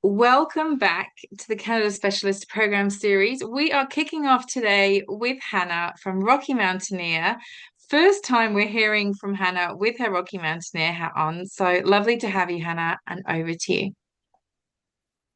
Welcome back to the Canada Specialist Program series. We are kicking off today with Hannah from Rocky Mountaineer. First time we're hearing from Hannah with her Rocky Mountaineer hat on. So lovely to have you, Hannah, and over to you.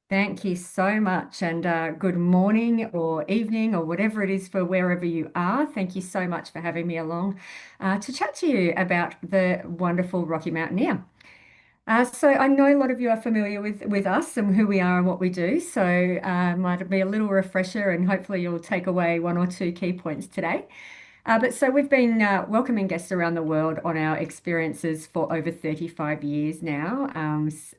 Thank you so much, and good morning or evening or whatever it is for wherever you are. Thank you so much for having me along to chat to you about the wonderful Rocky Mountaineer. So I know a lot of you are familiar with us and who we are and what we do. So might be a little refresher, and hopefully you'll take away one or two key points today. But so we've been welcoming guests around the world on our experiences for over 35 years now.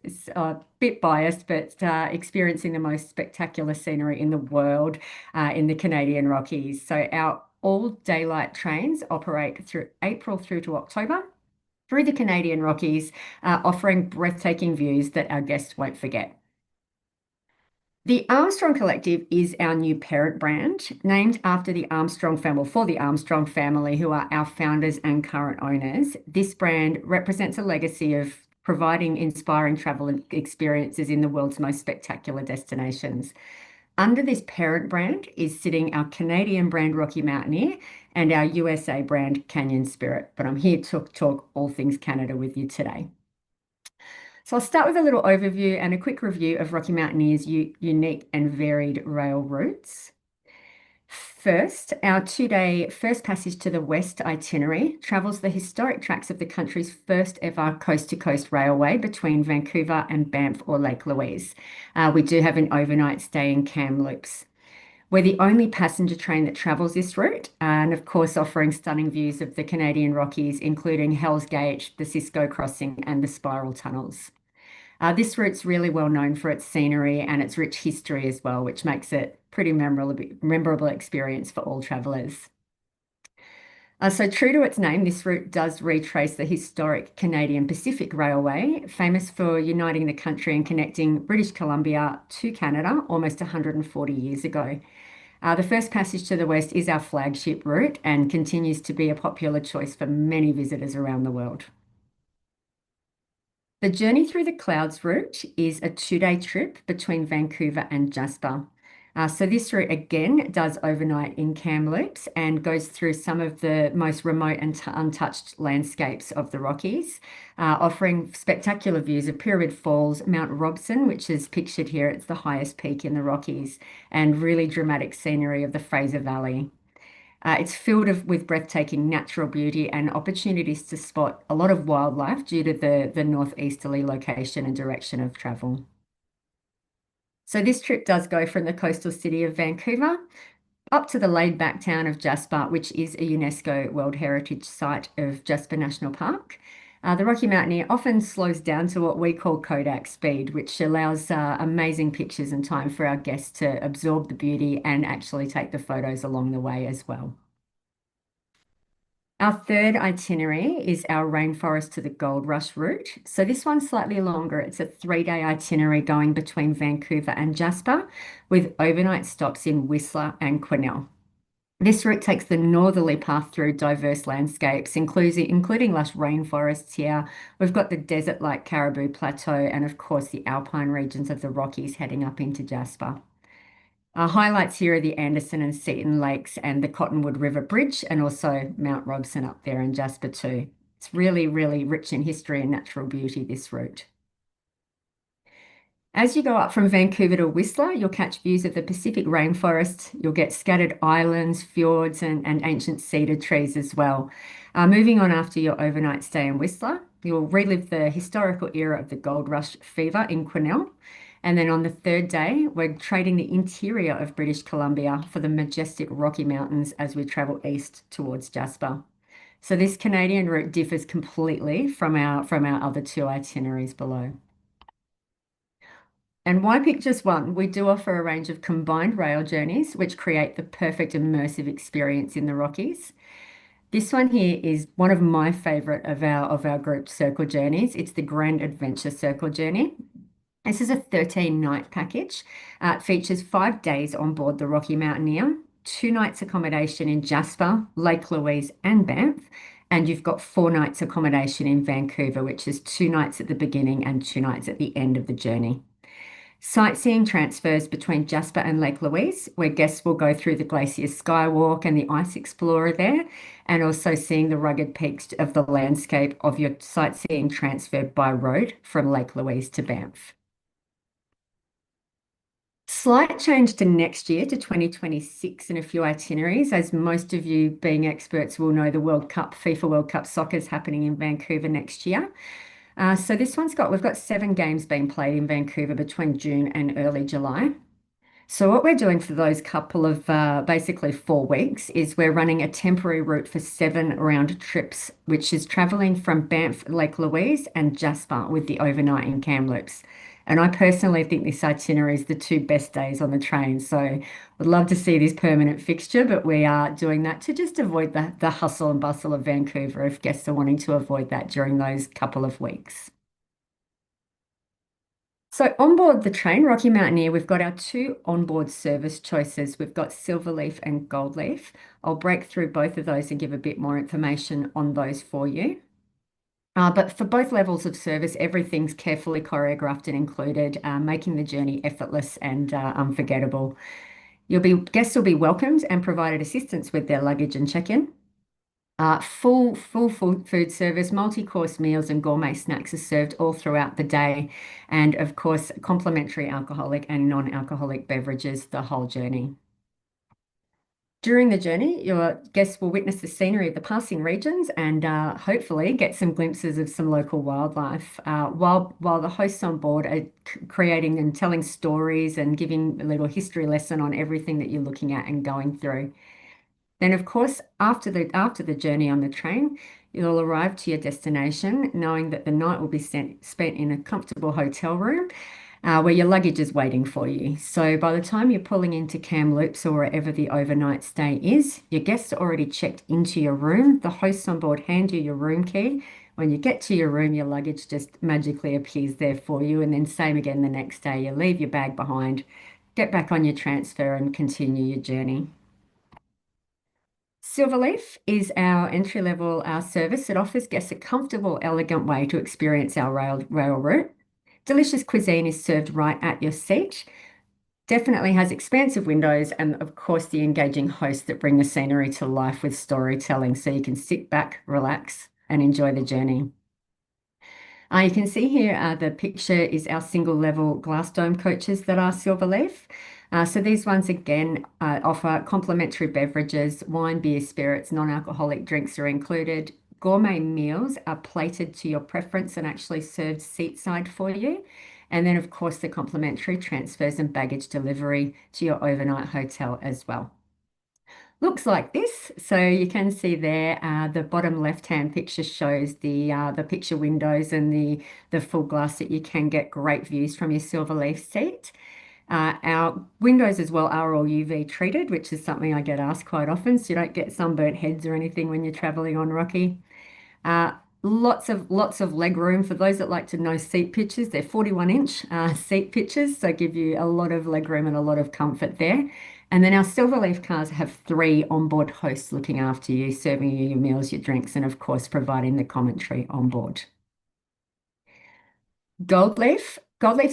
It's a bit biased, but experiencing the most spectacular scenery in the world in the Canadian Rockies. So our all daylight trains operate through April through to October through the Canadian Rockies, offering breathtaking views that our guests won't forget. The Armstrong Collective is our new parent brand, named after the Armstrong family, for the Armstrong family, who are our founders and current owners. This brand represents a legacy of providing inspiring travel experiences in the world's most spectacular destinations. Under this parent brand is sitting our Canadian brand Rocky Mountaineer and our USA brand Canyon Spirit. But I'm here to talk all things Canada with you today. So I'll start with a little overview and a quick review of Rocky Mountaineer's unique and varied rail routes. First, our 2-day first passage to the west itinerary travels the historic tracks of the country's first ever coast-to-coast railway between Vancouver and Banff or Lake Louise. We do have an overnight stay in Kamloops. We're the only passenger train that travels this route, and of course offering stunning views of the Canadian Rockies, including Hell's Gate, the Cisco Crossing, and the Spiral Tunnels. This route's really well known for its scenery and its rich history as well, which makes it pretty memorable experience for all travellers. So true to its name, this route does retrace the historic Canadian Pacific Railway, famous for uniting the country and connecting British Columbia to Canada almost 140 years ago. The first passage to the west is our flagship route and continues to be a popular choice for many visitors around the world. The Journey Through the Clouds route is a 2-day trip between Vancouver and Jasper. So this route again does overnight in Kamloops and goes through some of the most remote and untouched landscapes of the Rockies, offering spectacular views of Pyramid Falls, Mount Robson, which is pictured here. It's the highest peak in the Rockies, and really dramatic scenery of the Fraser Valley. It's filled with breathtaking natural beauty and opportunities to spot a lot of wildlife due to the northeasterly location and direction of travel. So this trip does go from the coastal city of Vancouver up to the laid-back town of Jasper, which is a UNESCO World Heritage Site of Jasper National Park. The Rocky Mountaineer often slows down to what we call Kodak speed, which allows amazing pictures and time for our guests to absorb the beauty and actually take the photos along the way as well. Our third itinerary is our Rainforest to the Gold Rush route. So this one's slightly longer. It's a 3-day itinerary going between Vancouver and Jasper with overnight stops in Whistler and Quesnel. This route takes the northerly path through diverse landscapes, including lush rainforests here. We've got the desert-like Caribou Plateau and, of course, the alpine regions of the Rockies heading up into Jasper. Our highlights here are the Anderson and Seton Lakes and the Cottonwood River Bridge, and also Mount Robson up there in Jasper too. It's really, really rich in history and natural beauty, this route. As you go up from Vancouver to Whistler, you'll catch views of the Pacific rainforest. You'll get scattered islands, fjords, and ancient cedar trees as well. Moving on after your overnight stay in Whistler, you'll relive the historical era of the gold rush fever in Quesnel. And then on the third day, we're trading the interior of British Columbia for the majestic Rocky Mountains as we travel east towards Jasper. So this Canadian route differs completely from our other two itineraries below. And why pick just one? We do offer a range of combined rail journeys, which create the perfect immersive experience in the Rockies. This one here is one of my favorite of our group circle journeys. It's the Grand Adventure Circle Journey. This is a 13-night package. It features 5 days on board the Rocky Mountaineer, 2 nights accommodation in Jasper, Lake Louise, and Banff, and you've got 4 nights accommodation in Vancouver, which is 2 nights at the beginning and 2 nights at the end of the journey. Sightseeing transfers between Jasper and Lake Louise, where guests will go through the Glacier Skywalk and the Ice Explorer there, and also seeing the rugged peaks of the landscape of your sightseeing transfer by road from Lake Louise to Banff. Slight change to next year to 2026 in a few itineraries, as most of you being experts will know the World Cup, FIFA World Cup soccer is happening in Vancouver next year. So this we've got 7 games being played in Vancouver between June and early July. So what we're doing for those couple of basically 4 weeks is we're running a temporary route for 7 round trips, which is traveling from Banff, Lake Louise and Jasper with the overnight in Kamloops. And I personally think this itinerary is the 2 best days on the train. So I'd love to see this permanent fixture, but we are doing that to just avoid the hustle and bustle of Vancouver if guests are wanting to avoid that during those couple of weeks. So on board the train, Rocky Mountaineer, we've got our 2 onboard service choices. We've got Silverleaf and Goldleaf. I'll break through both of those and give a bit more information on those for you. But for both levels of service, everything's carefully choreographed and included, making the journey effortless and unforgettable. Guests will be welcomed and provided assistance with their luggage and check-in. Full food service, multi-course meals and gourmet snacks are served all throughout the day. And of course, complimentary alcoholic and non-alcoholic beverages the whole journey. During the journey, your guests will witness the scenery of the passing regions and hopefully get some glimpses of some local wildlife, while the hosts on board are creating and telling stories and giving a little history lesson on everything that you're looking at and going through. Then, of course, after the journey on the train, you'll arrive to your destination knowing that the night will be spent in a comfortable hotel room where your luggage is waiting for you. So by the time you're pulling into Kamloops or wherever the overnight stay is, your guests are already checked into your room. The hosts on board hand you your room key. When you get to your room, your luggage just magically appears there for you. And then same again the next day, you leave your bag behind, get back on your transfer and continue your journey. Silverleaf is our entry-level service. It offers guests a comfortable, elegant way to experience our rail route. Delicious cuisine is served right at your seat. Definitely has expansive windows and, of course, the engaging hosts that bring the scenery to life with storytelling so you can sit back, relax, and enjoy the journey. You can see here the picture is our single level glass dome coaches that are Silverleaf. So these ones again offer complimentary beverages, wine, beer, spirits, non-alcoholic drinks are included. Gourmet meals are plated to your preference and actually served seatside for you. And then, of course, the complimentary transfers and baggage delivery to your overnight hotel as well. Looks like this. So you can see there, the bottom left-hand picture shows the picture windows and the full glass that you can get great views from your Silverleaf seat. Our windows as well are all UV treated, which is something I get asked quite often, so you don't get sunburnt heads or anything when you're traveling on Rocky. Uh, lots of leg room for those that like to know seat pitches. They're 41-inch seat pitches, so give you a lot of leg room and a lot of comfort there. And then our Silverleaf cars have 3 onboard hosts looking after you, serving you your meals, your drinks, and of course providing the commentary on board. Goldleaf's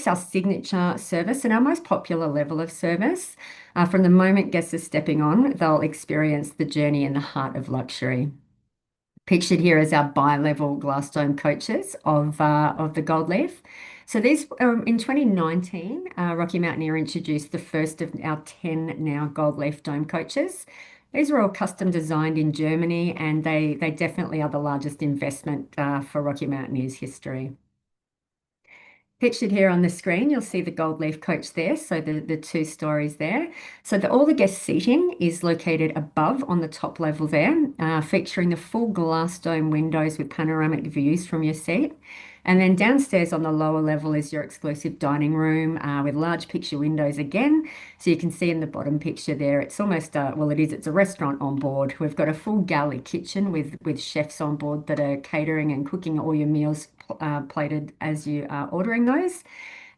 our signature service and our most popular level of service. From the moment guests are stepping on, they'll experience the journey in the heart of luxury. Pictured here is our bi-level glass dome coaches of the Goldleaf. So these in 2019, Rocky Mountaineer introduced the first of our 10 now Goldleaf dome coaches. These were all custom designed in Germany, and they definitely are the largest investment for Rocky Mountaineer's history. Pictured here on the screen, you'll see the Goldleaf coach there, so the 2 stories there. So all the guest seating is located above on the top level there, featuring the full glass dome windows with panoramic views from your seat. And then downstairs on the lower level is your exclusive dining room with large picture windows again. So you can see in the bottom picture there, it's almost, it's a restaurant on board. We've got a full galley kitchen with chefs on board that are catering and cooking all your meals plated as you are ordering those.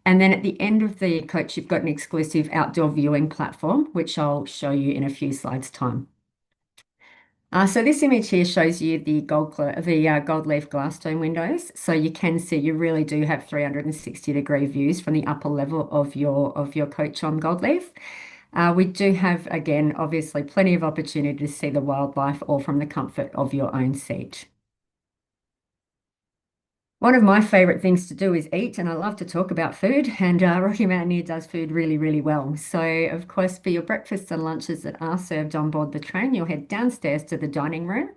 And then at the end of the coach, you've got an exclusive outdoor viewing platform, which I'll show you in a few slides' time. So this image here shows you the gold leaf glass dome windows. So you can see you really do have 360-degree views from the upper level of your coach on gold leaf. We do have, again, obviously plenty of opportunity to see the wildlife all from the comfort of your own seat. One of my favorite things to do is eat, and I love to talk about food, and Rocky Mountaineer does food really, really well. So, of course, for your breakfasts and lunches that are served on board the train, you'll head downstairs to the dining room.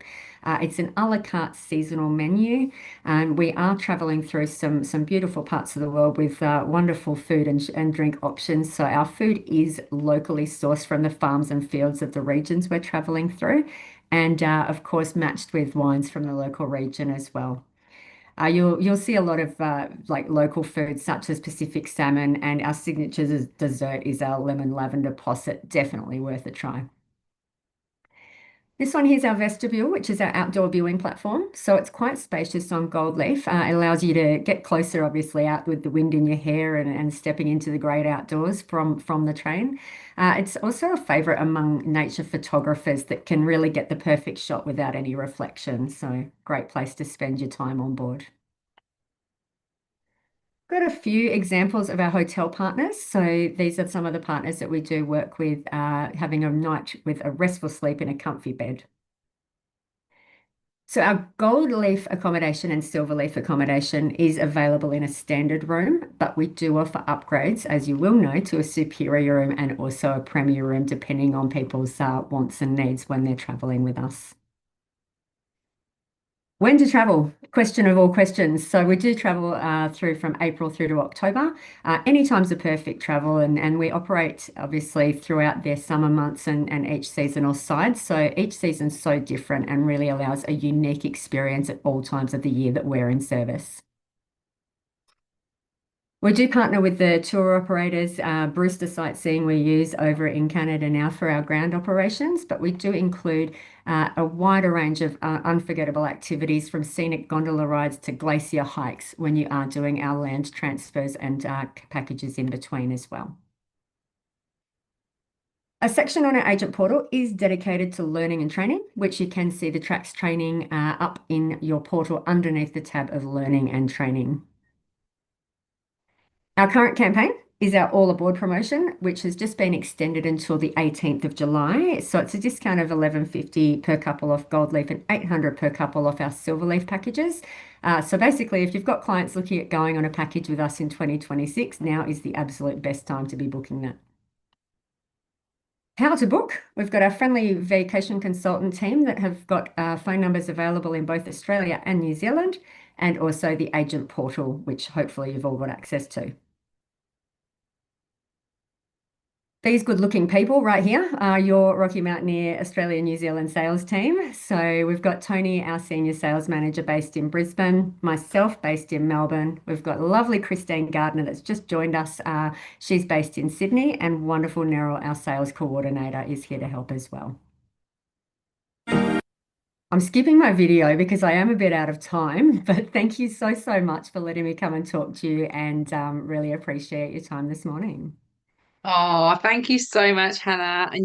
It's an a la carte seasonal menu, and we are traveling through some beautiful parts of the world with wonderful food and drink options. So, our food is locally sourced from the farms and fields of the regions we're traveling through, and of course, matched with wines from the local region as well. You'll see a lot of like local foods such as Pacific salmon, and our signature dessert is our lemon lavender posset. Definitely worth a try. This one here's our vestibule, which is our outdoor viewing platform. So it's quite spacious on gold leaf. It allows you to get closer, obviously, out with the wind in your hair and stepping into the great outdoors from the train. It's also a favorite among nature photographers that can really get the perfect shot without any reflection. So great place to spend your time on board. Got a few examples of our hotel partners. So these are some of the partners that we do work with, having a night with a restful sleep in a comfy bed. So our gold leaf accommodation and silver leaf accommodation is available in a standard room, but we do offer upgrades, as you will know, to a superior room and also a premier room, depending on people's wants and needs when they're traveling with us. When to travel? Question of all questions. So we do travel through from April through to October. Any time's a perfect travel, and we operate obviously throughout their summer months and each seasonal side. So each season's so different and really allows a unique experience at all times of the year that we're in service. We do partner with the tour operators, Brewster Sightseeing we use over in Canada now for our ground operations, but we do include a wider range of unforgettable activities from scenic gondola rides to glacier hikes when you are doing our land transfers and packages in between as well. A section on our agent portal is dedicated to learning and training, which you can see the tracks training up in your portal underneath the tab of learning and training. Our current campaign is our All Aboard promotion, which has just been extended until the 18th of July. So it's a discount of $11.50 per couple off Gold Leaf and $800 per couple off our Silver Leaf packages. So basically, if you've got clients looking at going on a package with us in 2026, now is the absolute best time to be booking that. How to book? We've got our friendly vacation consultant team that have got phone numbers available in both Australia and New Zealand, and also the agent portal, which hopefully you've all got access to. These good-looking people right here are your Rocky Mountaineer Australia New Zealand sales team. So we've got Tony, our senior sales manager based in Brisbane, myself based in Melbourne. We've got lovely Christine Gardner that's just joined us. She's based in Sydney, and wonderful Neryl, our sales coordinator, is here to help as well. I'm skipping my video because I am a bit out of time, but thank you so, so much for letting me come and talk to you, and really appreciate your time this morning. Oh, thank you so much, Hannah.